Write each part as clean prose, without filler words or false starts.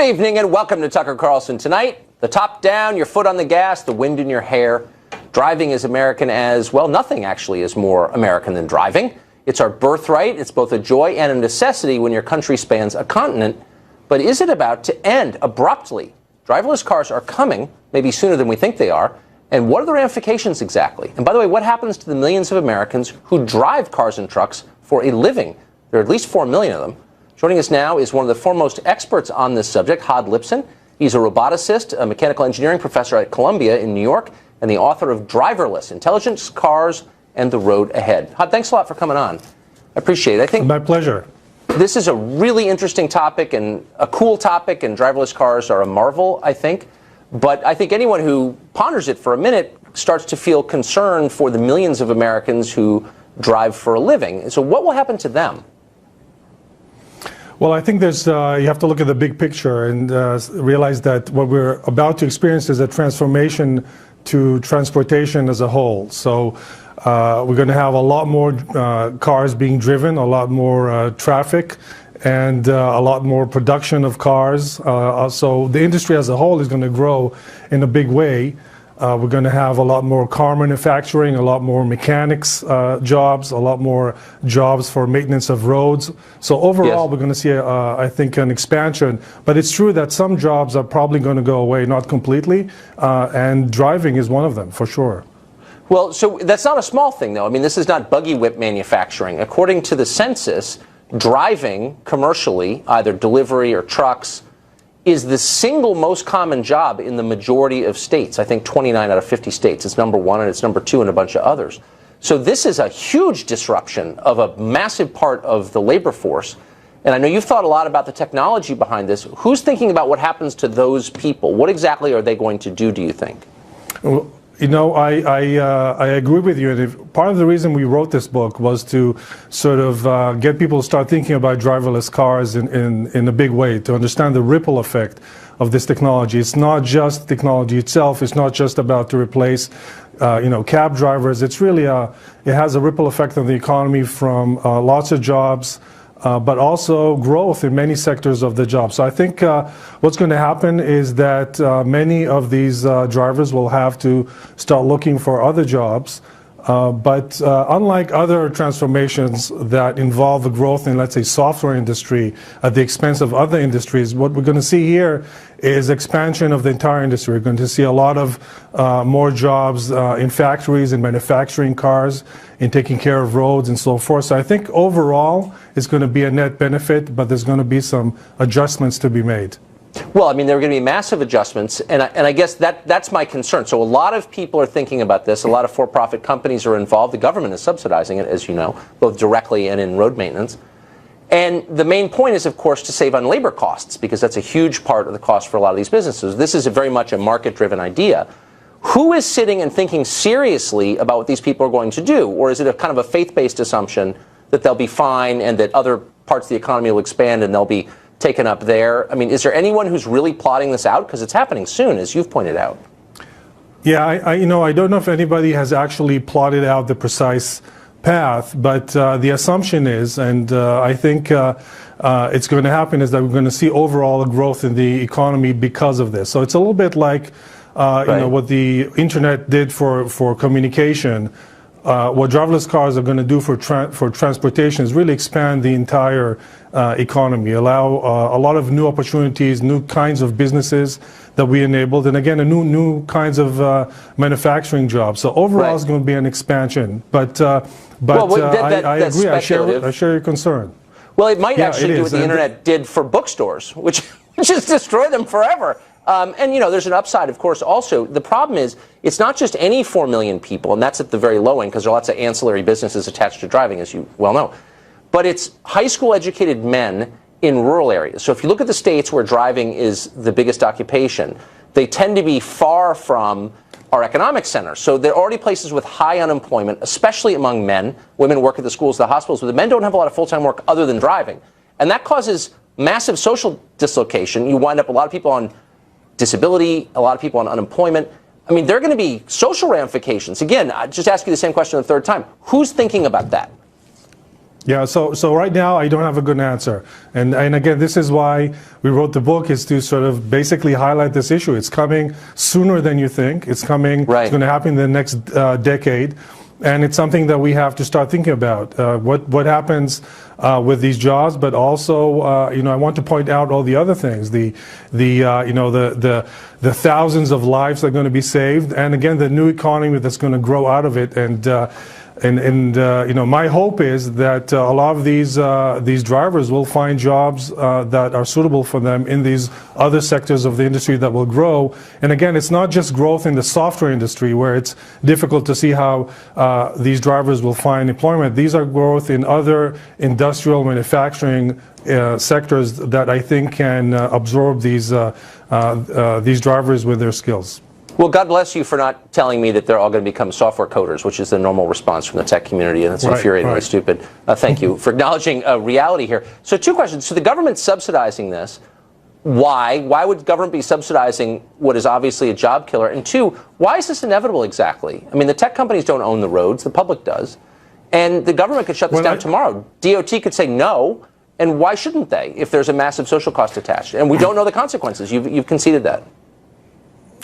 Good evening and welcome to Tucker Carlson Tonight. The top down, your foot on the gas, the wind in your hair. Driving is American as, well, nothing actually is more American than driving. It's our birthright. It's both a joy and a necessity when your country spans a continent. But is it about to end abruptly? Driverless cars are coming, maybe sooner than we think they are. And what are the ramifications exactly? And by the way, what happens to the millions of Americans who drive cars and trucks for a living? There are at least 4 million of them. Joining us now is one of the foremost experts on this subject, Hod Lipson. He's a roboticist, a mechanical engineering professor at Columbia in New York, and the author of Driverless, Intelligent Cars and the Road Ahead. Hod, thanks a lot for coming on. I appreciate it. I think my pleasure. This is a really interesting topic and a cool topic, and driverless cars are a marvel, I think. But I think anyone who ponders it for a minute starts to feel concerned for the millions of Americans who drive for a living. So what will happen to them? Well, I think there's you have to look at the big picture and realize that what we're about to experience is a transformation to transportation as a whole. So we're going to have a lot more cars being driven, a lot more traffic, and a lot more production of cars. So the industry as a whole is going to grow in a big way. We're going to have a lot more car manufacturing, a lot more mechanics jobs, a lot more jobs for maintenance of roads. So overall, yes, we're going to see, I think, an expansion. But it's true that some jobs are probably going to go away, not completely, and driving is one of them, for sure. Well, so that's not a small thing, though. I mean, this is not buggy whip manufacturing. According to the census, driving commercially, either delivery or trucks, is the single most common job in the majority of states. I think 29 out of 50 states. It's number one, and it's number two in a bunch of others. So this is a huge disruption of a massive part of the labor force. And I know you've thought a lot about the technology behind this. Who's thinking about what happens to those people? What exactly are they going to do you think? Well, you know, I agree with you. And part of the reason we wrote this book was to sort of get people to start thinking about driverless cars in a big way, to understand the ripple effect of this technology. It's not just technology itself. It's not just about to replace, cab drivers. It's really it has a ripple effect on the economy from lots of jobs, but also growth in many sectors of the job. So I think what's going to happen is that many of these drivers will have to start looking for other jobs. But unlike other transformations that involve the growth in, let's say, software industry at the expense of other industries, what we're going to see here is expansion of the entire industry. We're going to see a lot of more jobs in factories, in manufacturing cars, in taking care of roads and so forth. So I think overall it's going to be a net benefit, but there's going to be some adjustments to be made. Well, I mean, there are going to be massive adjustments, and I guess that's my concern. So a lot of people are thinking about this. A lot of for-profit companies are involved. The government is subsidizing it, as you know, both directly and in road maintenance. And the main point is, of course, to save on labor costs, because that's a huge part of the cost for a lot of these businesses. This is very much a market-driven idea. Who is sitting and thinking seriously about what these people are going to do? Or is it a kind of a faith-based assumption that they'll be fine and that other parts of the economy will expand and they'll be taken up there? I mean, is there anyone who's really plotting this out? Because it's happening soon, as you've pointed out. Yeah, I don't know if anybody has actually plotted out the precise path, but the assumption is, and I think it's going to happen, is that we're going to see overall a growth in the economy because of this. So it's a little bit like what the internet did for communication. What driverless cars are going to do for transportation is really expand the entire economy, allow a lot of new opportunities, new kinds of businesses that we enabled, and again, new kinds of manufacturing jobs. So overall, it's going to be an expansion. But I agree. I share your concern. Well, it might actually do what the internet did for bookstores, which just destroy them forever. And, there's an upside, of course, also. The problem is it's not just any 4 million people, and that's at the very low end because there are lots of ancillary businesses attached to driving, as you well know. But it's high school educated men in rural areas. So if you look at the states where driving is the biggest occupation, they tend to be far from our economic centers. So there are already places with high unemployment, especially among men. Women work at the schools, the hospitals, but the men don't have a lot of full-time work other than driving. And that causes massive social dislocation. You wind up a lot of people on disability, a lot of people on unemployment. I mean, there are going to be social ramifications. Again, I just ask you the same question a third time. Who's thinking about that? Yeah, so right now I don't have a good answer. And again, this is why we wrote the book, is to sort of basically highlight this issue. It's coming sooner than you think. It's coming, right. It's going to happen in the next decade. And it's something that we have to start thinking about. What happens with these jobs, but also, I want to point out all the other things, the thousands of lives that are going to be saved, and again, the new economy that's going to grow out of it. And my hope is that a lot of these drivers will find jobs that are suitable for them in these other sectors of the industry that will grow. And again, it's not just growth in the software industry where it's difficult to see how these drivers will find employment. These are growth in other industrial manufacturing sectors that I think can absorb these drivers with their skills. Well, God bless you for not telling me that they're all going to become software coders, which is the normal response from the tech community, and it's infuriatingly stupid. Thank you for acknowledging reality here. So 2 questions. So the government's subsidizing this. Why? Why would government be subsidizing what is obviously a job killer? And 2, why is this inevitable exactly? I mean, the tech companies don't own the roads. The public does. And the government could shut this down tomorrow. DOT could say no. And why shouldn't they if there's a massive social cost attached? And we don't know the consequences. You've conceded that.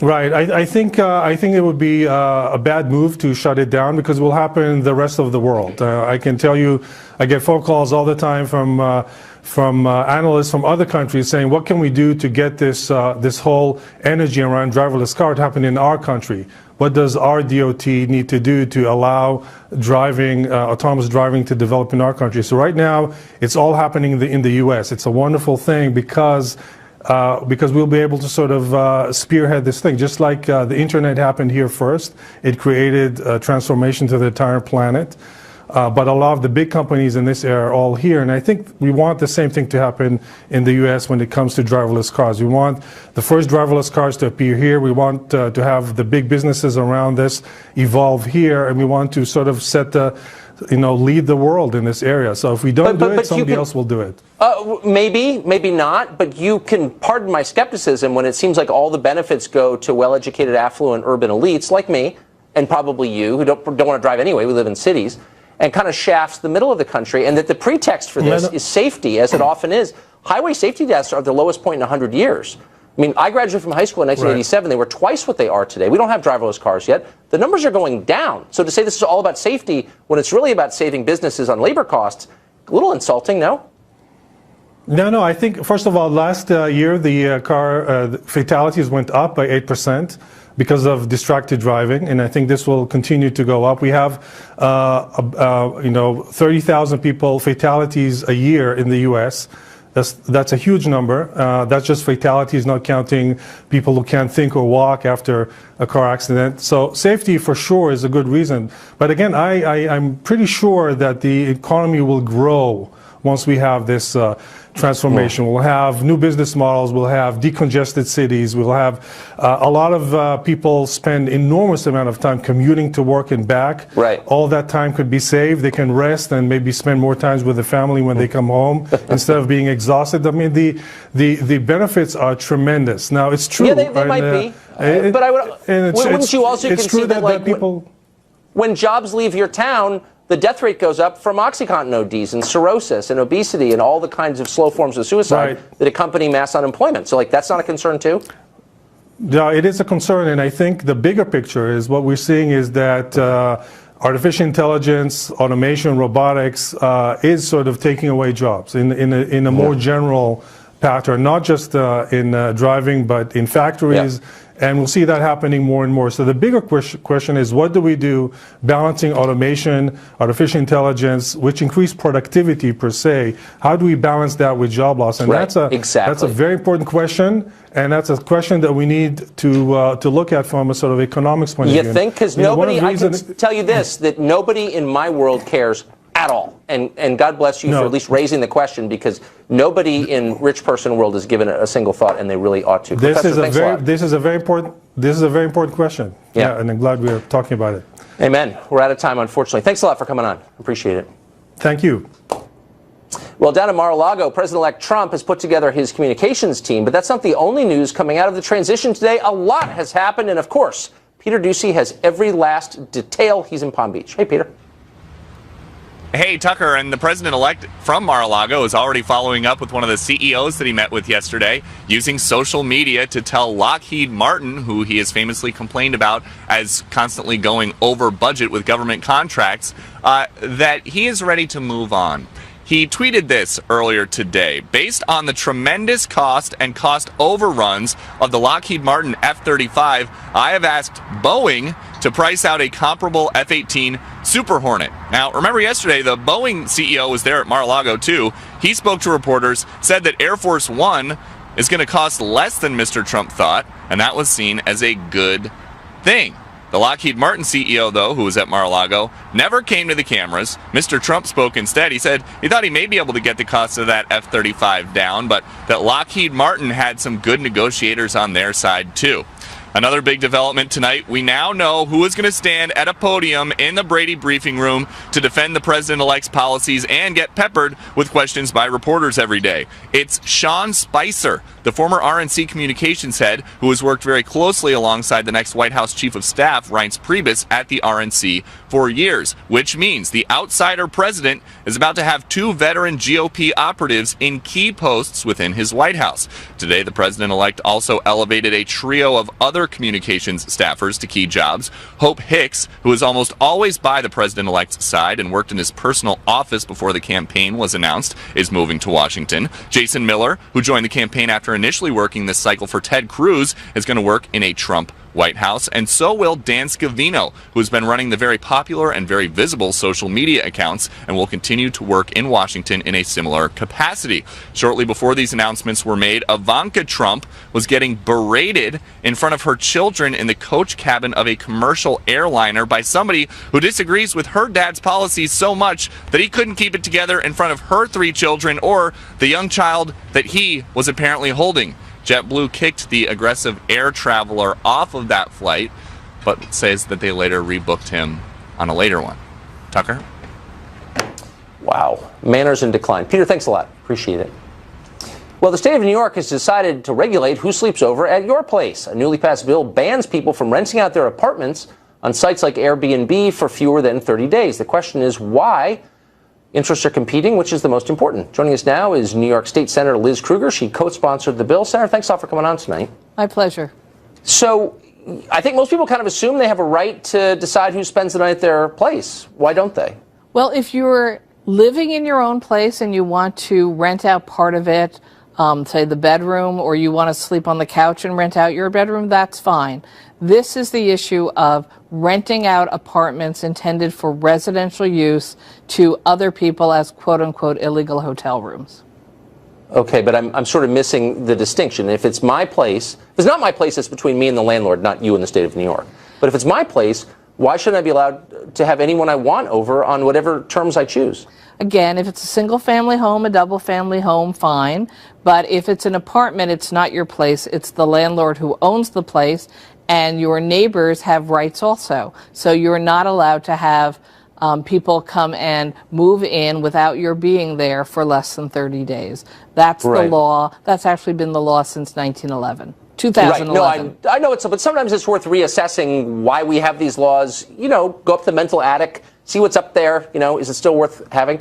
Right. I think it would be a bad move to shut it down, because it will happen in the rest of the world. I can tell you, I get phone calls all the time from analysts from other countries saying, what can we do to get this whole energy around driverless car to happen in our country? What does our DOT need to do to allow autonomous driving to develop in our country? So right now, it's all happening in the U.S. It's a wonderful thing because we'll be able to sort of spearhead this thing. Just like the internet happened here first, it created a transformation to the entire planet. But a lot of the big companies in this area are all here, and I think we want the same thing to happen in the U.S. when it comes to driverless cars. We want the first driverless cars to appear here. We want to have the big businesses around this evolve here, and we want to sort of lead the world in this area. So if we don't do it, somebody else will do it. Maybe not, but you can pardon my skepticism when it seems like all the benefits go to well-educated, affluent, urban elites like me, and probably you, who don't want to drive anyway, we live in cities, and kind of shafts the middle of the country, and that the pretext for this is safety, as it often is. Highway safety deaths are at the lowest point in 100 years. I mean, I graduated from high school in 1987. They were twice what they are today. We don't have driverless cars yet. The numbers are going down. So to say this is all about safety when it's really about saving businesses on labor costs, a little insulting, no? No. I think, first of all, last year the car fatalities went up by 8% because of distracted driving, and I think this will continue to go up. We have 30,000 fatalities a year in the U.S. That's a huge number. That's just fatalities, not counting people who can't think or walk after a car accident. So safety for sure is a good reason. But again, I'm pretty sure that the economy will grow once we have this transformation. We'll have new business models, we'll have decongested cities, we'll have a lot of people spend enormous amount of time commuting to work and back. Right. All that time could be saved. They can rest and maybe spend more time with the family when they come home instead of being exhausted. I mean, the benefits are tremendous. Now, it's true. Yeah, they might be. But wouldn't you also concede that people, when jobs leave your town, the death rate goes up from OxyContin ODs and cirrhosis and obesity and all the kinds of slow forms of suicide that accompany mass unemployment. So, that's not a concern too? No, it is a concern, and I think the bigger picture is what we're seeing is that artificial intelligence, automation, robotics is sort of taking away jobs in a more general pattern, not just in driving, but in factories. Yeah. And we'll see that happening more and more. So the bigger question is, what do we do balancing automation, artificial intelligence, which increase productivity per se? How do we balance that with job loss? And that's a very important question, and that's a question that we need to look at from a sort of economics point of view. You think? Because I can tell you this, that nobody in my world cares at all. And God bless you for at least raising the question, because nobody in rich person world has given it a single thought, and they really ought to. This is a very important question. Yeah, and I'm glad we're talking about it. Amen. We're out of time, unfortunately. Thanks a lot for coming on. Appreciate it. Thank you. Well, down in Mar-a-Lago, President-elect Trump has put together his communications team, but that's not the only news coming out of the transition today. A lot has happened, and of course, Peter Doocy has every last detail. He's in Palm Beach. Hey, Peter. Hey, Tucker, and the president-elect from Mar-a-Lago is already following up with one of the CEOs that he met with yesterday, using social media to tell Lockheed Martin, who he has famously complained about as constantly going over budget with government contracts, that he is ready to move on. He tweeted this earlier today. Based on the tremendous cost and cost overruns of the Lockheed Martin F-35, I have asked Boeing to price out a comparable F-18 Super Hornet. Now, remember yesterday, the Boeing CEO was there at Mar-a-Lago too. He spoke to reporters, said that Air Force One is going to cost less than Mr. Trump thought, and that was seen as a good thing. The Lockheed Martin CEO, though, who was at Mar-a-Lago, never came to the cameras. Mr. Trump spoke instead. He said he thought he may be able to get the cost of that F-35 down, but that Lockheed Martin had some good negotiators on their side, too. Another big development tonight, we now know who is going to stand at a podium in the Brady briefing room to defend the president-elect's policies and get peppered with questions by reporters every day. It's Sean Spicer, the former RNC communications head, who has worked very closely alongside the next White House Chief of Staff, Reince Priebus, at the RNC for years, which means the outsider president is about to have two veteran GOP operatives in key posts within his White House. Today, the president-elect also elevated a trio of other communications staffers to key jobs. Hope Hicks, who is almost always by the president-elect's side and worked in his personal office before the campaign was announced, is moving to Washington. Jason Miller, who joined the campaign after initially working this cycle for Ted Cruz, is going to work in a Trump White House, and so will Dan Scavino, who has been running the very popular and very visible social media accounts and will continue to work in Washington in a similar capacity. Shortly before these announcements were made, Ivanka Trump was getting berated in front of her children in the coach cabin of a commercial airliner by somebody who disagrees with her dad's policies so much that he couldn't keep it together in front of her 3 children or the young child that he was apparently holding. JetBlue kicked the aggressive air traveler off of that flight, but says that they later rebooked him on a later one. Tucker? Wow. Manners in decline. Peter, thanks a lot. Appreciate it. Well, the state of New York has decided to regulate who sleeps over at your place. A newly passed bill bans people from renting out their apartments on sites like Airbnb for fewer than 30 days. The question is why? Interests are competing. Which is the most important? Joining us now is New York State Senator Liz Krueger. She co-sponsored the bill. Senator, thanks a lot for coming on tonight. My pleasure. So I think most people kind of assume they have a right to decide who spends the night at their place. Why don't they? Well, if you're living in your own place and you want to rent out part of it, say the bedroom, or you want to sleep on the couch and rent out your bedroom, that's fine. This is the issue of renting out apartments intended for residential use to other people as quote-unquote illegal hotel rooms. Okay, but I'm sort of missing the distinction. If it's my place, if it's not my place, it's between me and the landlord, not you in the state of New York. But if it's my place, why shouldn't I be allowed to have anyone I want over on whatever terms I choose? Again, if it's a single-family home, a double-family home, fine. But if it's an apartment, it's not your place. It's the landlord who owns the place, and your neighbors have rights also. So you're not allowed to have people come and move in without your being there for less than 30 days. That's the law. That's actually been the law since 2011. Right. No, I know but sometimes it's worth reassessing why we have these laws. You know, go up the mental attic, see what's up there. You know, is it still worth having?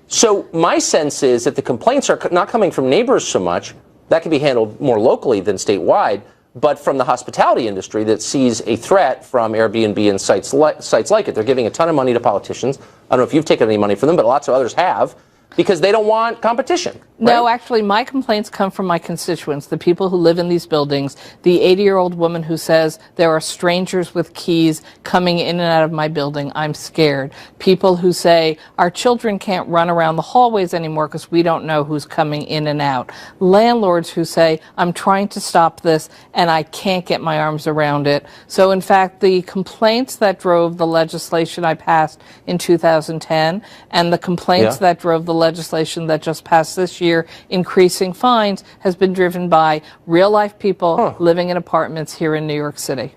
So my sense is that the complaints are not coming from neighbors so much. That can be handled more locally than statewide, but from the hospitality industry that sees a threat from Airbnb and sites like it. They're giving a ton of money to politicians. I don't know if you've taken any money from them, but lots of others have, because they don't want competition. Right? No, actually, my complaints come from my constituents, the people who live in these buildings, the 80-year-old woman who says there are strangers with keys coming in and out of my building. I'm scared. People who say our children can't run around the hallways anymore because we don't know who's coming in and out. Landlords who say I'm trying to stop this and I can't get my arms around it. So, in fact, the complaints that drove the legislation I passed in 2010 and the complaints that drove the legislation that just passed this year, increasing fines, has been driven by real-life people living in apartments here in New York City.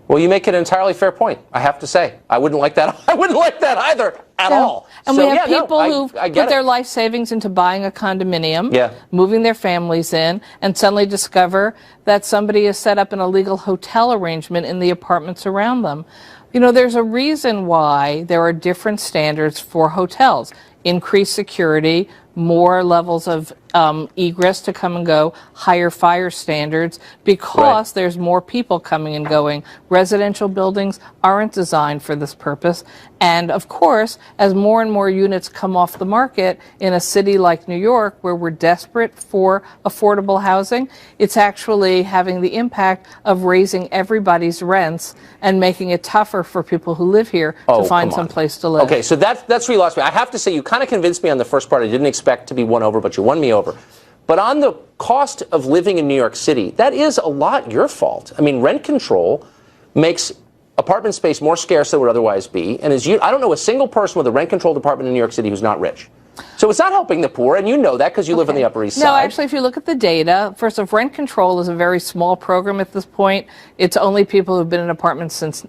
Well, you make an entirely fair point, I have to say. I wouldn't like that. I wouldn't like that either at all. And so, we have people who put their life savings into buying a condominium, moving their families in, and suddenly discover that somebody has set up an illegal hotel arrangement in the apartments around them. You know, there's a reason why there are different standards for hotels. Increased security, more levels of egress to come and go, higher fire standards, because there's more people coming and going. Residential buildings aren't designed for this purpose. And of course, as more and more units come off the market in a city like New York, where we're desperate for affordable housing, it's actually having the impact of raising everybody's rents and making it tougher for people who live here to find some place to live. Okay, so that's where you lost me. I have to say, you kind of convinced me on the first part. I didn't expect to be won over, but you won me over. But on the cost of living in New York City, that is a lot your fault. I mean, rent control makes apartment space more scarce than it would otherwise be. And I don't know a single person with a rent-controlled apartment in New York City who's not rich. So it's not helping the poor, and you know that because you live on the Upper East Side. No, actually, if you look at the data, first off, rent control is a very small program at this point. It's only people who've been in apartments since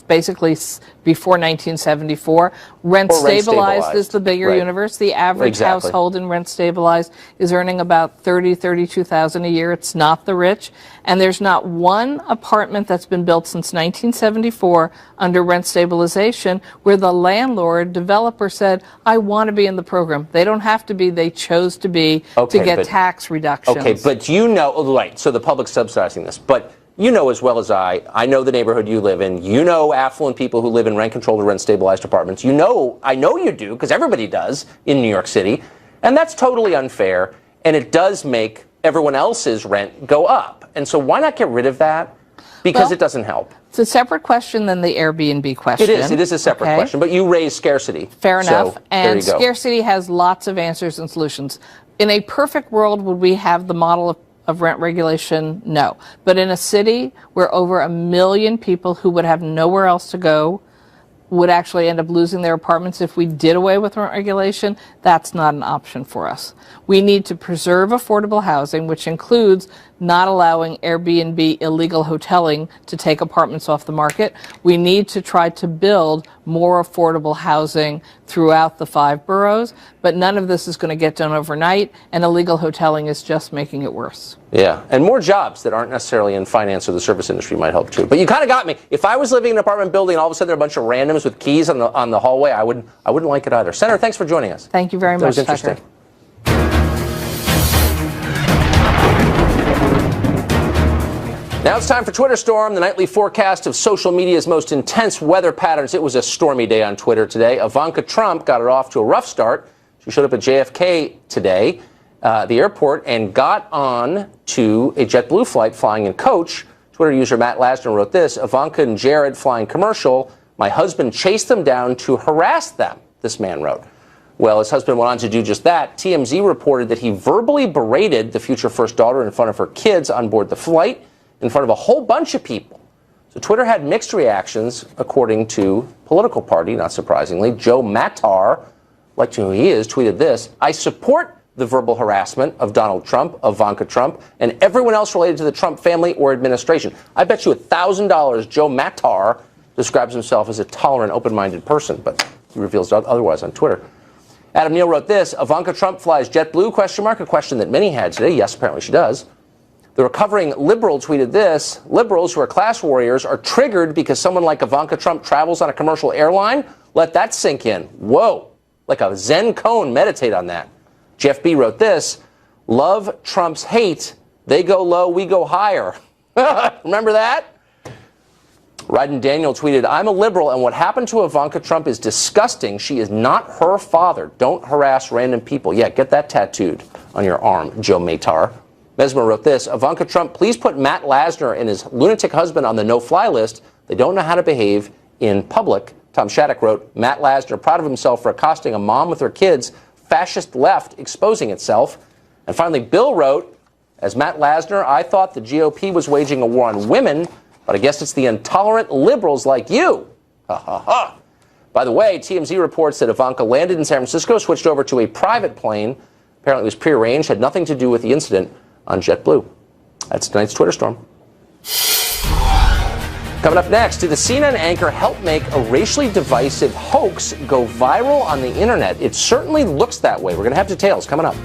basically before 1974. Rent stabilized is the bigger universe. The average household in rent stabilized is earning about $32,000 a year. It's not the rich. And there's not one apartment that's been built since 1974 under rent stabilization where the landlord developer said, I want to be in the program. They don't have to be. They chose to be to get tax reductions. Okay, but you know, right, so the public's subsidizing this. But you know as well as I know the neighborhood you live in. You know affluent people who live in rent-controlled or rent-stabilized apartments. You know, I know you do, because everybody does in New York City. And that's totally unfair, and it does make everyone else's rent go up. And so why not get rid of that? Because it doesn't help. It's a separate question than the Airbnb question. It is a separate question, but you raise scarcity. Fair enough. So, and scarcity has lots of answers and solutions. In a perfect world, would we have the model of rent regulation? No. But in a city where over 1 million people who would have nowhere else to go would actually end up losing their apartments if we did away with rent regulation, that's not an option for us. We need to preserve affordable housing, which includes not allowing Airbnb illegal hoteling to take apartments off the market. We need to try to build more affordable housing throughout the 5 boroughs, but none of this is going to get done overnight, and illegal hoteling is just making it worse. Yeah, and more jobs that aren't necessarily in finance or the service industry might help too. But you kind of got me. If I was living in an apartment building and all of a sudden there are a bunch of randoms with keys on the hallway, I wouldn't like it either. Senator, thanks for joining us. Thank you very much, That was interesting. Tucker. Now it's time for Twitter Storm, the nightly forecast of social media's most intense weather patterns. It was a stormy day on Twitter today. Ivanka Trump got it off to a rough start. She showed up at JFK today, the airport, and got on to a JetBlue flight flying in coach. Twitter user Matt Lasner wrote this: Ivanka and Jared flying commercial. My husband chased them down to harass them, this man wrote. Well, his husband went on to do just that. TMZ reported that he verbally berated the future first daughter in front of her kids on board the flight, in front of a whole bunch of people. So Twitter had mixed reactions, according to political party, not surprisingly. Joe Matar, like to know who he is, tweeted this: I support the verbal harassment of Donald Trump, Ivanka Trump, and everyone else related to the Trump family or administration. I bet you $1,000 Joe Matar describes himself as a tolerant, open-minded person, but he reveals otherwise on Twitter. Adam Neal wrote this: Ivanka Trump flies JetBlue, ? A question that many had today. Yes, apparently she does. The recovering liberal tweeted this: liberals who are class warriors are triggered because someone like Ivanka Trump travels on a commercial airline. Let that sink in. Whoa. Like a Zen koan, meditate on that. Jeff B. wrote this: love Trump's hate. They go low, we go higher. Remember that? Ryden Daniel tweeted, I'm a liberal, and what happened to Ivanka Trump is disgusting. She is not her father. Don't harass random people. Yeah, get that tattooed on your arm, Joe Matar. Mesmer wrote this: Ivanka Trump, please put Matt Lasner and his lunatic husband on the no-fly list. They don't know how to behave in public. Tom Shattuck wrote, Matt Lasner proud of himself for accosting a mom with her kids. Fascist left exposing itself. And finally, Bill wrote, as Matt Lasner, I thought the GOP was waging a war on women, but I guess it's the intolerant liberals like you. Ha ha ha. By the way, TMZ reports that Ivanka landed in San Francisco, switched over to a private plane. Apparently it was prearranged, had nothing to do with the incident on JetBlue. That's tonight's Twitter Storm. Coming up next, did the CNN anchor help make a racially divisive hoax go viral on the internet? It certainly looks that way. We're going to have details coming up.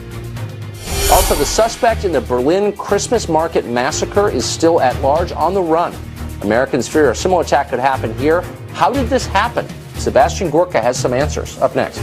Also, the suspect in the Berlin Christmas market massacre is still at large, on the run. Americans fear a similar attack could happen here. How did this happen? Sebastian Gorka has some answers. Up next.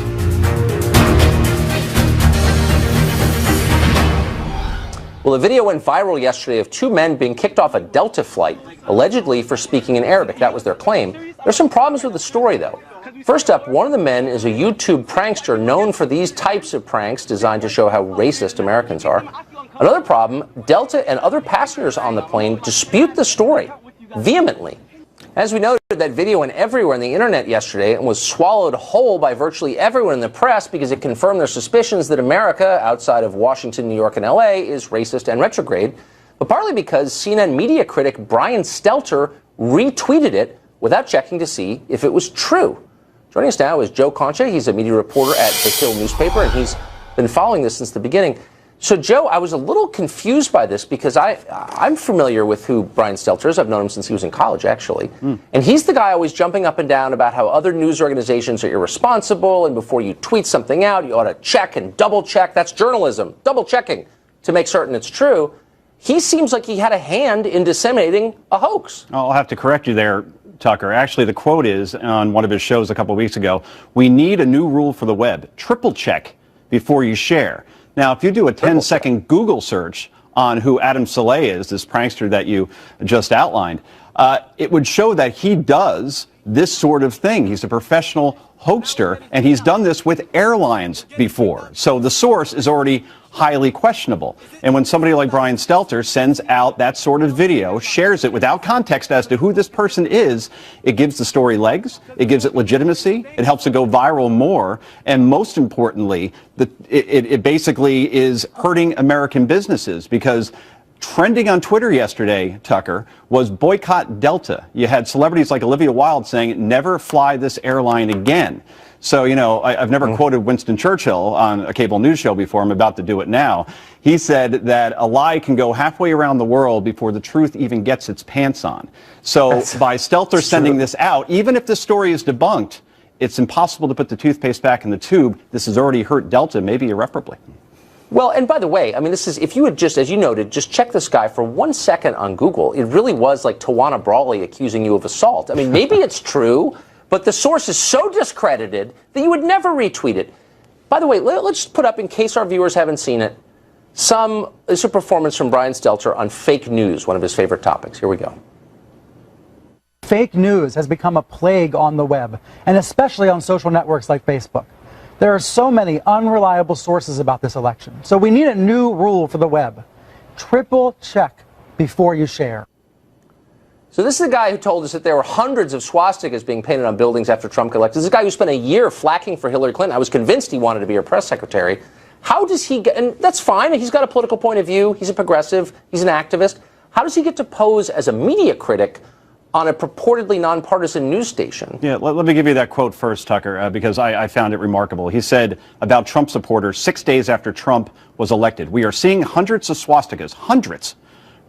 Well, a video went viral yesterday of two men being kicked off a Delta flight, allegedly for speaking in Arabic. That was their claim. There's some problems with the story, though. First up, one of the men is a YouTube prankster known for these types of pranks designed to show how racist Americans are. Another problem, Delta and other passengers on the plane dispute the story vehemently. As we noted, that video went everywhere on the internet yesterday and was swallowed whole by virtually everyone in the press because it confirmed their suspicions that America, outside of Washington, New York, and LA, is racist and retrograde, but partly because CNN media critic Brian Stelter retweeted it without checking to see if it was true. Joining us now is Joe Concha. He's a media reporter at The Hill newspaper, and he's been following this since the beginning. So, Joe, I was a little confused by this because I'm familiar with who Brian Stelter is. I've known him since he was in college, actually. And he's the guy always jumping up and down about how other news organizations are irresponsible, and before you tweet something out, you ought to check and double check. That's journalism, double checking to make certain it's true. He seems like he had a hand in disseminating a hoax. I'll have to correct you there, Tucker. Actually, the quote is on one of his shows a couple of weeks ago, "We need a new rule for the web. Triple check before you share." Now, if you do a 10-second Google search on who Adam Saleh is, this prankster that you just outlined, it would show that he does this sort of thing. He's a professional hoaxer, and he's done this with airlines before. So the source is already highly questionable. And when somebody like Brian Stelter sends out that sort of video, shares it without context as to who this person is, it gives the story legs, it gives it legitimacy, it helps it go viral more, and most importantly, it basically is hurting American businesses because trending on Twitter yesterday, Tucker, was boycott Delta. You had celebrities like Olivia Wilde saying, never fly this airline again. So, you know, I've never quoted Winston Churchill on a cable news show before. I'm about to do it now. He said that a lie can go halfway around the world before the truth even gets its pants on. So by Stelter sending this out, even if the story is debunked, it's impossible to put the toothpaste back in the tube. This has already hurt Delta, maybe irreparably. Well, and by the way, I mean, this is, if you had just, as you noted, just check this guy for 1 second on Google, it really was like Tawana Brawley accusing you of assault. I mean, maybe it's true, but the source is so discredited that you would never retweet it. By the way, let's put up, in case our viewers haven't seen it, it's a performance from Brian Stelter on fake news, one of his favorite topics. Here we go. Fake news has become a plague on the web, and especially on social networks like Facebook. There are so many unreliable sources about this election. So we need a new rule for the web. Triple check before you share. So this is the guy who told us that there were hundreds of swastikas being painted on buildings after Trump got elected. This is a guy who spent a year flacking for Hillary Clinton. I was convinced he wanted to be her press secretary. How does he get, and that's fine, he's got a political point of view, he's a progressive, he's an activist. How does he get to pose as a media critic on a purportedly nonpartisan news station? Yeah, let me give you that quote first, Tucker, because I found it remarkable. He said about Trump supporters 6 days after Trump was elected, "We are seeing hundreds of swastikas, hundreds.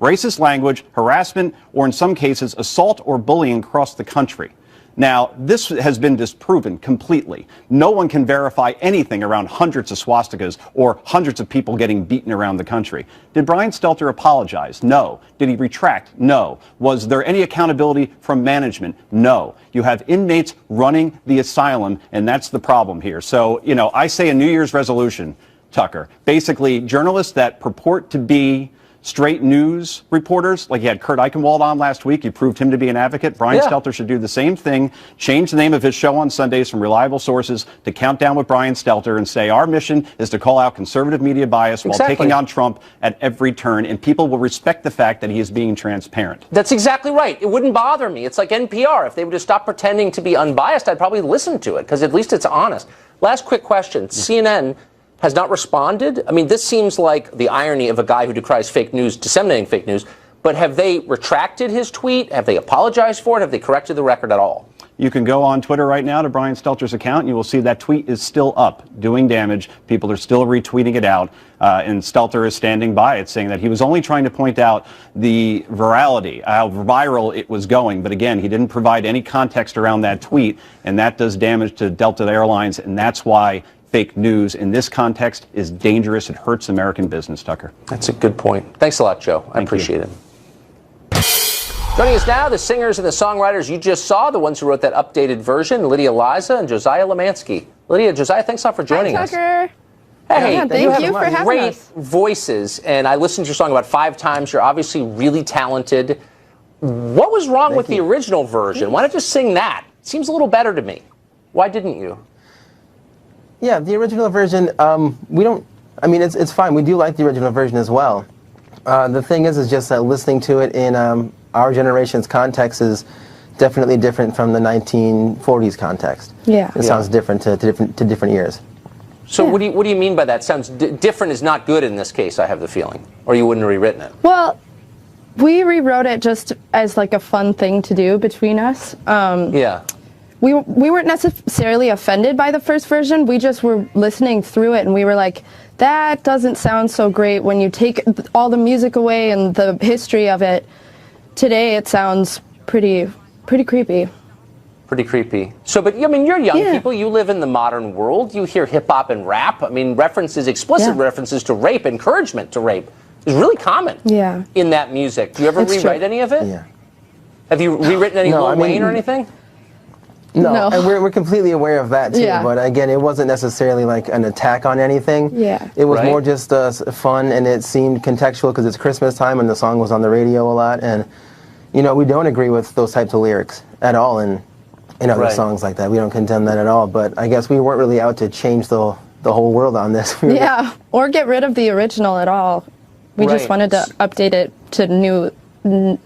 Racist language, harassment, or in some cases, assault or bullying across the country." Now, this has been disproven completely. No one can verify anything around hundreds of swastikas or hundreds of people getting beaten around the country. Did Brian Stelter apologize? No. Did he retract? No. Was there any accountability from management? No. You have inmates running the asylum, and that's the problem here. So, you know, I say a New Year's resolution, Tucker. Basically, journalists that purport to be straight news reporters, like you had Kurt Eichenwald on last week, you proved him to be an advocate. Brian Stelter should do the same thing, change the name of his show on Sundays from Reliable Sources to Countdown with Brian Stelter and say our mission is to call out conservative media bias while taking on Trump at every turn, and people will respect the fact that he is being transparent. That's exactly right. It wouldn't bother me. It's like NPR. If they would just stop pretending to be unbiased, I'd probably listen to it because at least it's honest. Last quick question. CNN has not responded. I mean, this seems like the irony of a guy who decries fake news, disseminating fake news. But have they retracted his tweet? Have they apologized for it? Have they corrected the record at all? You can go on Twitter right now to Brian Stelter's account, and you will see that tweet is still up, doing damage. People are still retweeting it out, and Stelter is standing by it, saying that he was only trying to point out the virality, how viral it was going. But again, he didn't provide any context around that tweet, and that does damage to Delta Airlines, and that's why fake news in this context is dangerous. It hurts American business, Tucker. That's a good point. Thanks a lot, Joe. I appreciate it. Joining us now, the singers and the songwriters you just saw, the ones who wrote that updated version, Lydia Liza and Josiah Lemansky. Lydia, Josiah, thanks a lot for joining us. Tucker. Hey, Yeah, thank you for having great us. voices, and I listened to your song about 5 times. You're obviously really talented. What was wrong with the original version? Why not just sing that? It seems a little better to me. Why didn't you? Yeah, the original version, we don't, I mean, it's fine. We do like the original version as well. The thing is just that listening to it in our generation's context is definitely different from the 1940s context. Yeah. It sounds different to different ears. So what do you mean by that? Sounds different is not good in this case, I have the feeling. Or you wouldn't have rewritten it. Well, we rewrote it just as like a fun thing to do between us. Yeah. We weren't necessarily offended by the first version. We just were listening through it and we were like, that doesn't sound so great when you take all the music away and the history of it. Today it sounds pretty creepy. Pretty creepy. So, but I mean, you're young people. You live in the modern world. You hear hip hop and rap. I mean, explicit references to rape, encouragement to rape is really common in that music. Do you ever rewrite any of it? Yeah. Have you rewritten any Lil Wayne or anything? No, and we're completely aware of that too. Yeah. But again, it wasn't necessarily like an attack on anything. Yeah. It was more just fun, and it seemed contextual because it's Christmas time and the song was on the radio a lot. And you know, we don't agree with those types of lyrics at all in other songs like that. We don't condemn that at all. But I guess we weren't really out to change the whole world on this. Yeah, or get rid of the original at all. We just wanted to update it to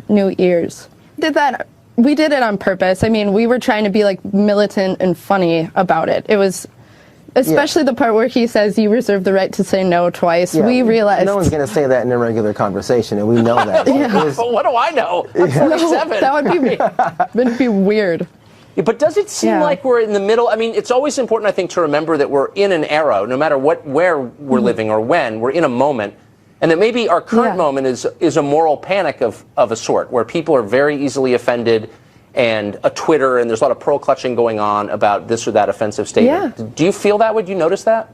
new ears. We did it on purpose. I mean, we were trying to be like militant and funny about it. It was, especially the part where he says you reserve the right to say no twice. Yeah, we realized no one's going to say that in a regular conversation, and we know that. But what do I know? I'm 47. that would be weird. Yeah, but does it seem like we're in the middle? I mean, it's always important, I think, to remember that we're in an era, no matter where we're living or when, we're in a moment, and that maybe our current moment is a moral panic of a sort, where people are very easily offended, and a Twitter, and there's a lot of pearl clutching going on about this or that offensive statement. Yeah. Do you feel that way? Do you notice that?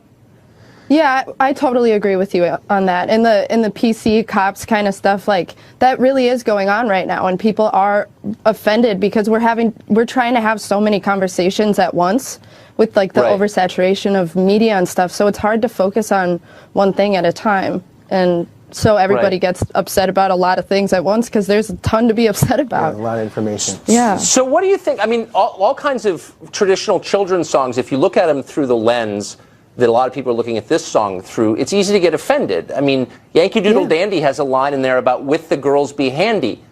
Yeah, I totally agree with you on that. In the PC cops kind of stuff, like that really is going on right now, and people are offended because we're trying to have so many conversations at once with like the oversaturation of media and stuff. So it's hard to focus on one thing at a time, and so everybody gets upset about a lot of things at once because there's a ton to be upset about. Yeah, a lot of information. Yeah. So what do you think? I mean, all kinds of traditional children's songs, if you look at them through the lens that a lot of people are looking at this song through, it's easy to get offended. I mean, Yankee Doodle Dandy has a line in there about "with the girls be handy."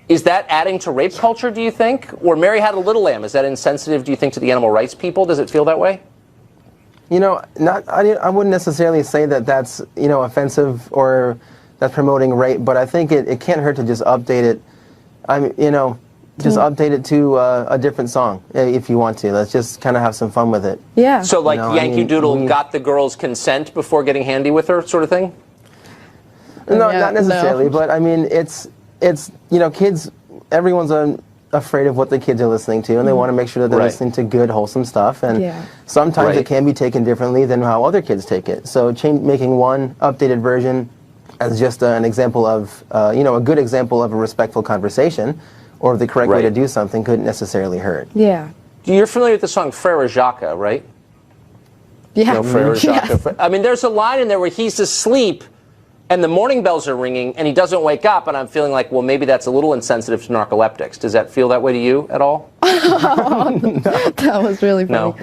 Is that adding to rape culture, do you think? Or Mary Had a Little Lamb, is that insensitive, do you think, to the animal rights people? Does it feel that way? You know, I wouldn't necessarily say that that's, you know, offensive or that's promoting rape, but I think it can't hurt to just update it. I mean, you know, just update it to a different song if you want to. Let's just kind of have some fun with it. Yeah. So like Yankee Doodle got the girl's consent before getting handy with her, sort of thing? No, not necessarily, but I mean, it's you know, kids, everyone's afraid of what the kids are listening to, and they want to make sure that they're listening to good, wholesome stuff, and sometimes it can be taken differently than how other kids take it. So making one updated version as just an example of, you know, a good example of a respectful conversation, or the correct way to do something couldn't necessarily hurt. Yeah. You're familiar with the song Frere Jacques, right? Yeah. You know, Frere Jacques. I mean, there's a line in there where he's asleep and the morning bells are ringing and he doesn't wake up, and I'm feeling like, well, maybe that's a little insensitive to narcoleptics. Does that feel that way to you at all? That was really funny.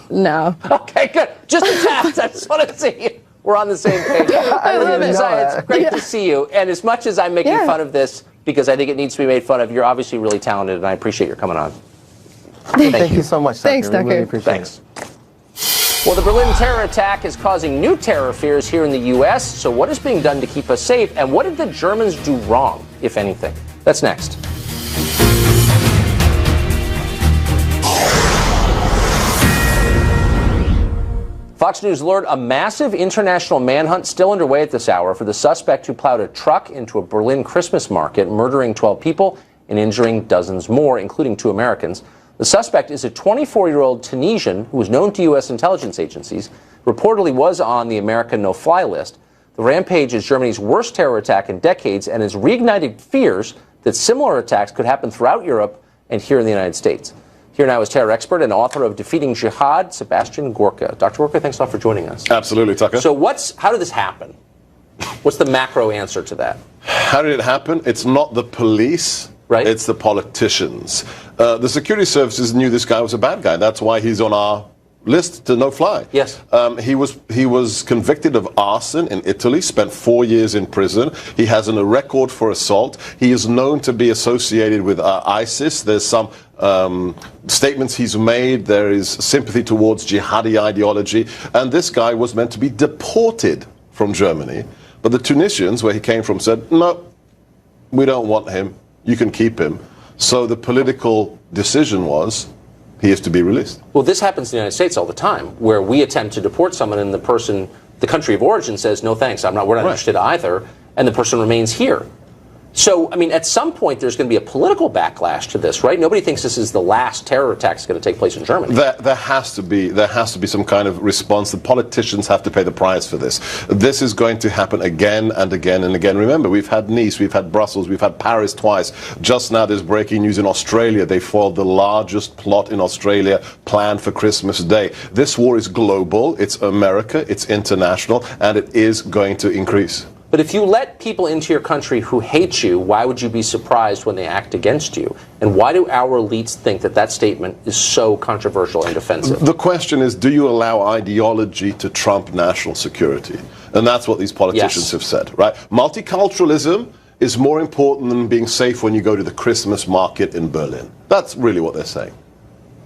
No. Okay, good. Just a test. I just want to see we're on the same page. I love it. It's great to see you. And as much as I'm making fun of this, because I think it needs to be made fun of, you're obviously really talented, and I appreciate your coming on. Thank you so much, Tucker. Thanks, Tucker. We really appreciate Thanks. Well, the Berlin terror attack is causing new terror fears here in the U.S., so what is being done to keep us safe, and what did the Germans do wrong, if anything? That's next. Fox News alert, a massive international manhunt still underway at this hour for the suspect who plowed a truck into a Berlin Christmas market, murdering 12 people and injuring dozens more, including 2 Americans. The suspect is a 24-year-old Tunisian who was known to U.S. intelligence agencies, reportedly was on the American no-fly list. The rampage is Germany's worst terror attack in decades and has reignited fears that similar attacks could happen throughout Europe and here in the United States. Here now is terror expert and author of Defeating Jihad, Sebastian Gorka. Dr. Gorka, thanks a lot for joining us. Absolutely, Tucker. So how did this happen? What's the macro answer to that? How did it happen? It's not the police. Right. It's the politicians. The security services knew this guy was a bad guy. That's why he's on our list to no fly. Yes. He was convicted of arson in Italy, spent 4 years in prison. He has a record for assault. He is known to be associated with ISIS. There's some statements he's made. There is sympathy towards jihadi ideology. And this guy was meant to be deported from Germany. But the Tunisians, where he came from, said, no, we don't want him. You can keep him. So the political decision was he is to be released. Well, this happens in the United States all the time, where we attempt to deport someone and the country of origin says, no thanks, we're not interested either, and the person remains here. So, I mean, at some point there's going to be a political backlash to this, right? Nobody thinks this is the last terror attack that's going to take place in Germany. There has to be some kind of response. The politicians have to pay the price for this. This is going to happen again and again and again. Remember, we've had Nice, we've had Brussels, we've had Paris twice. Just now there's breaking news in Australia. They foiled the largest plot in Australia planned for Christmas Day. This war is global, it's America, it's international, and it is going to increase. But if you let people into your country who hate you, why would you be surprised when they act against you? And why do our elites think that statement is so controversial and offensive? The question is, do you allow ideology to trump national security? And that's what these politicians have said, right? Multiculturalism is more important than being safe when you go to the Christmas market in Berlin. That's really what they're saying.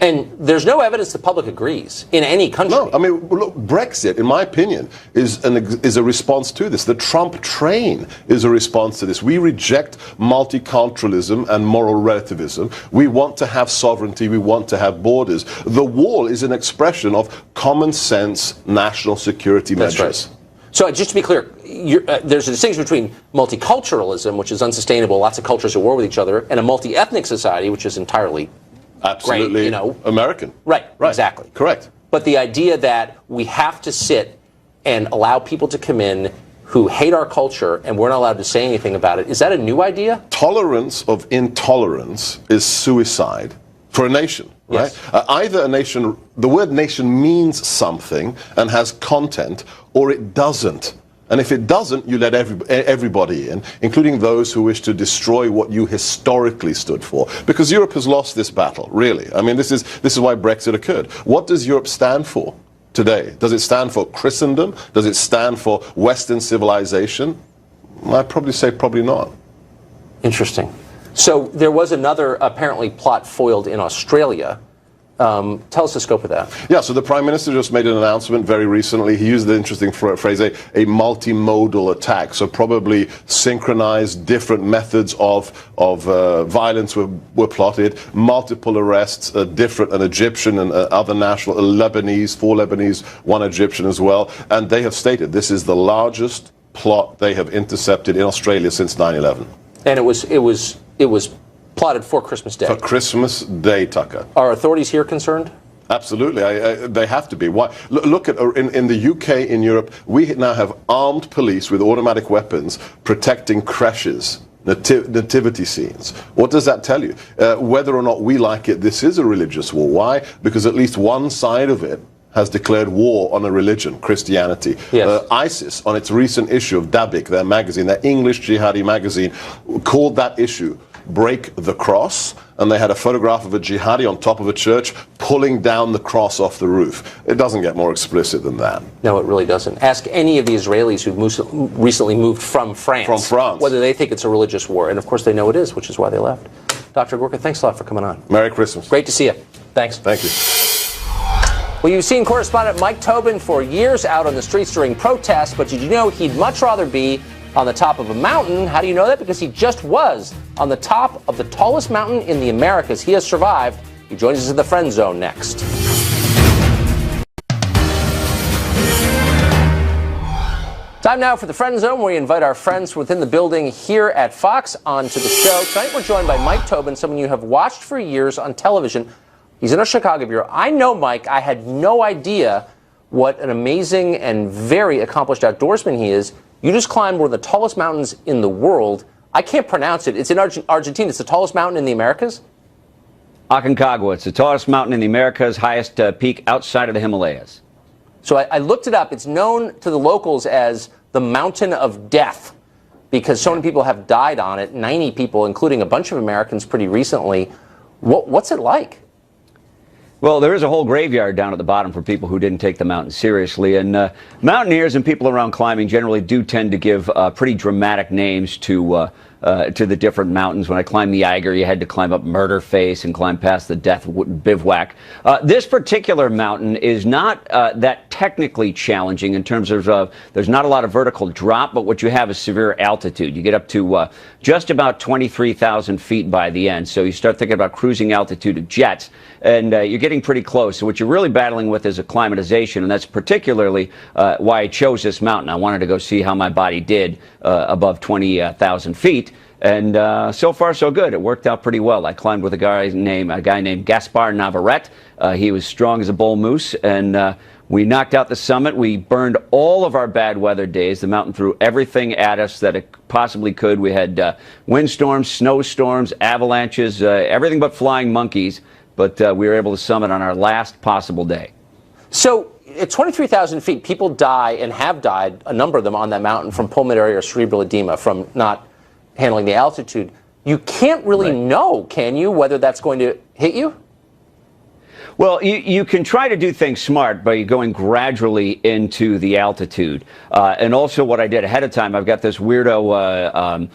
And there's no evidence the public agrees in any country. No, I mean, look, Brexit, in my opinion, is a response to this. The Trump train is a response to this. We reject multiculturalism and moral relativism. We want to have sovereignty. We want to have borders. The wall is an expression of common sense national security measures. That's right. So just to be clear, there's a distinction between multiculturalism, which is unsustainable, lots of cultures at war with each other, and a multi-ethnic society, which is entirely absolutely great, American. Right, exactly. Correct. But the idea that we have to sit and allow people to come in who hate our culture and we're not allowed to say anything about it, is that a new idea? Tolerance of intolerance is suicide for a nation. Right? Yes. Either a nation, the word nation means something and has content, or it doesn't. And if it doesn't, you let everybody in, including those who wish to destroy what you historically stood for. Because Europe has lost this battle, really. I mean, this is why Brexit occurred. What does Europe stand for today? Does it stand for Christendom? Does it stand for Western civilization? I'd probably say probably not. Interesting. So there was another, apparently, plot foiled in Australia. Tell us the scope of that. Yeah, so the Prime Minister just made an announcement very recently. He used the interesting phrase, a multimodal attack. So probably synchronized different methods of violence were plotted, multiple arrests, different, an Egyptian and other national, Lebanese, 4 Lebanese, 1 Egyptian as well. And they have stated this is the largest plot they have intercepted in Australia since 9/11. And it was plotted for Christmas Day. For Christmas Day, Tucker. Are authorities here concerned? Absolutely. They have to be. Why? Look at in the UK, in Europe, we now have armed police with automatic weapons protecting creches, nativity scenes. What does that tell you? Whether or not we like it, this is a religious war. Why? Because at least one side of it has declared war on a religion, Christianity. Yes. ISIS, on its recent issue of Dabiq, their magazine, their English jihadi magazine, called that issue Break the Cross, and they had a photograph of a jihadi on top of a church pulling down the cross off the roof. It doesn't get more explicit than that. No, it really doesn't. Ask any of the Israelis who've recently moved from France. Whether they think it's a religious war. And of course they know it is, which is why they left. Dr. Gorka, thanks a lot for coming on. Merry Christmas. Great to see you. Thanks. Thank you. Well, you've seen correspondent Mike Tobin for years out on the streets during protests, but did you know he'd much rather be on the top of a mountain? How do you know that? Because he just was on the top of the tallest mountain in the Americas. He has survived. He joins us in the Friend Zone next. Time now for the Friend Zone, where we invite our friends within the building here at Fox onto the show. Tonight we're joined by Mike Tobin, someone you have watched for years on television. He's in our Chicago bureau. I know Mike. I had no idea what an amazing and very accomplished outdoorsman he is. You just climbed one of the tallest mountains in the world. I can't pronounce it. It's in Argentina. It's the tallest mountain in the Americas. Aconcagua. It's the tallest mountain in the Americas, highest peak outside of the Himalayas. So I looked it up. It's known to the locals as the Mountain of Death because so many people have died on it, 90 people, including a bunch of Americans pretty recently. What's it like? Well, there is a whole graveyard down at the bottom for people who didn't take the mountain seriously. And mountaineers and people around climbing generally do tend to give pretty dramatic names to the different mountains. When I climbed the Eiger, you had to climb up Murder Face and climb past the Death Bivouac. This particular mountain is not that technically challenging in terms of there's not a lot of vertical drop, but what you have is severe altitude. You get up to just about 23,000 feet by the end. So you start thinking about cruising altitude of jets, and you're getting pretty close. So what you're really battling with is acclimatization, and that's particularly why I chose this mountain. I wanted to go see how my body did above 20,000 feet. And so far, so good. It worked out pretty well. I climbed with a guy named Gaspar Navarrete. He was strong as a bull moose, and we knocked out the summit. We burned all of our bad weather days. The mountain threw everything at us that it possibly could. We had windstorms, snowstorms, avalanches, everything but flying monkeys. But we were able to summit on our last possible day. So at 23,000 feet, people die and have died, a number of them on that mountain, from pulmonary or cerebral edema, from not handling the altitude. You can't really know, can you, whether that's going to hit you? Well, you can try to do things smart by going gradually into the altitude. And also what I did ahead of time, I've got this weirdo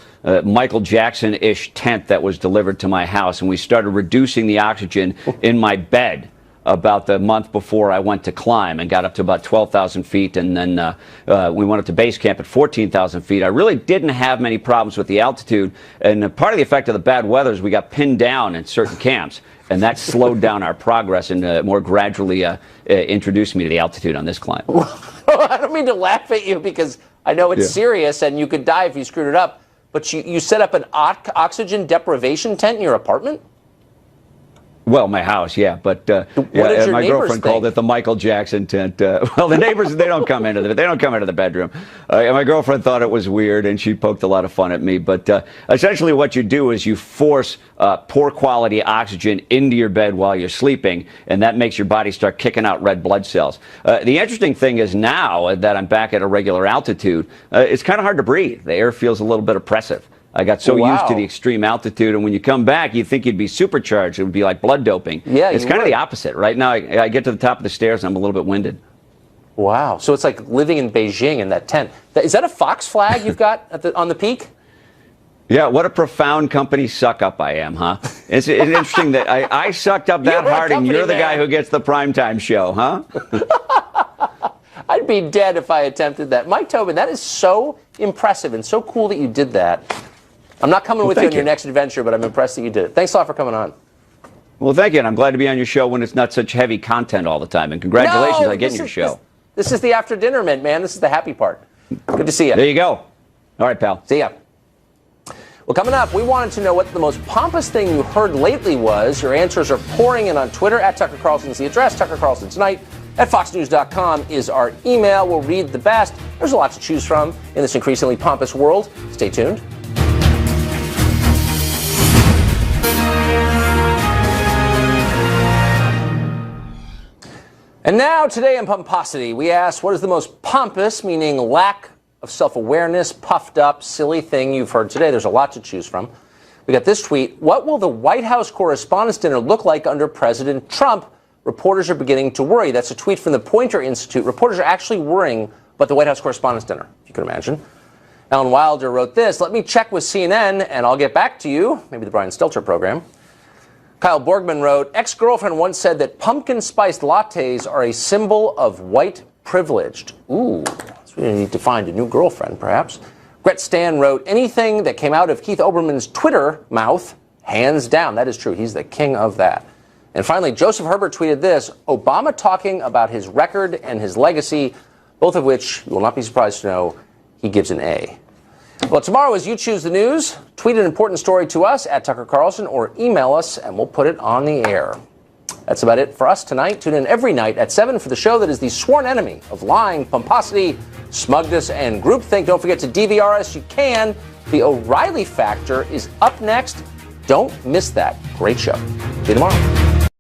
Michael Jackson-ish tent that was delivered to my house, and we started reducing the oxygen in my bed about the month before I went to climb and got up to about 12,000 feet, and then we went up to base camp at 14,000 feet. I really didn't have many problems with the altitude, and part of the effect of the bad weather is we got pinned down in certain camps, and that slowed down our progress and more gradually introduced me to the altitude on this climb. I don't mean to laugh at you because I know it's serious and you could die if you screwed it up, but you set up an oxygen deprivation tent in your apartment? Well, my house, yeah, but my girlfriend called it the Michael Jackson tent. Well, the neighbors, they don't come into the bedroom. And my girlfriend thought it was weird, and she poked a lot of fun at me. But essentially, what you do is you force poor quality oxygen into your bed while you're sleeping, and that makes your body start kicking out red blood cells. The interesting thing is now that I'm back at a regular altitude, it's kind of hard to breathe. The air feels a little bit oppressive. I got so used to the extreme altitude, and when you come back, you think you'd be supercharged. It would be like blood doping. Yeah, it's kind of the opposite. Right now, I get to the top of the stairs, and I'm a little bit winded. Wow. So it's like living in Beijing in that tent. Is that a Fox flag you've got on the peak? Yeah, what a profound company suck-up I am, huh? It's interesting that I sucked up that hard, and you're the guy who gets the primetime show, huh? I'd be dead if I attempted that. Mike Tobin, that is so impressive and so cool that you did that. I'm not coming with you on your next adventure, but I'm impressed that you did it. Thanks a lot for coming on. Well, thank you, and I'm glad to be on your show when it's not such heavy content all the time. And congratulations on getting your show. This is the after dinner mint, man. This is the happy part. Good to see you. There you go. All right, pal. See ya. Well, coming up, we wanted to know what the most pompous thing you heard lately was. Your answers are pouring in on Twitter. At Tucker Carlson is the address. Tucker Carlson Tonight at foxnews.com is our email. We'll read the best. There's a lot to choose from in this increasingly pompous world. Stay tuned. And now, today in Pomposity, we ask, what is the most pompous, meaning lack of self-awareness, puffed up, silly thing you've heard today? There's a lot to choose from. We got this tweet. What will the White House Correspondents' Dinner look like under President Trump? Reporters are beginning to worry. That's a tweet from the Poynter Institute. Reporters are actually worrying about the White House Correspondents' Dinner, if you can imagine. Ellen Wilder wrote this. Let me check with CNN, and I'll get back to you. Maybe the Brian Stelter program. Kyle Borgman wrote, ex-girlfriend once said that pumpkin-spiced lattes are a symbol of white privilege. Ooh, so we need to find a new girlfriend, perhaps. Gret Stan wrote, anything that came out of Keith Olbermann's Twitter mouth, hands down. That is true. He's the king of that. And finally, Joseph Herbert tweeted this, Obama talking about his record and his legacy, both of which, you will not be surprised to know, he gives an A. Well, tomorrow, as you choose the news, tweet an important story to us at Tucker Carlson or email us, and we'll put it on the air. That's about it for us tonight. Tune in every night at 7 for the show that is the sworn enemy of lying, pomposity, smugness, and groupthink. Don't forget to DVR us. You can. The O'Reilly Factor is up next. Don't miss that. Great show. See you tomorrow.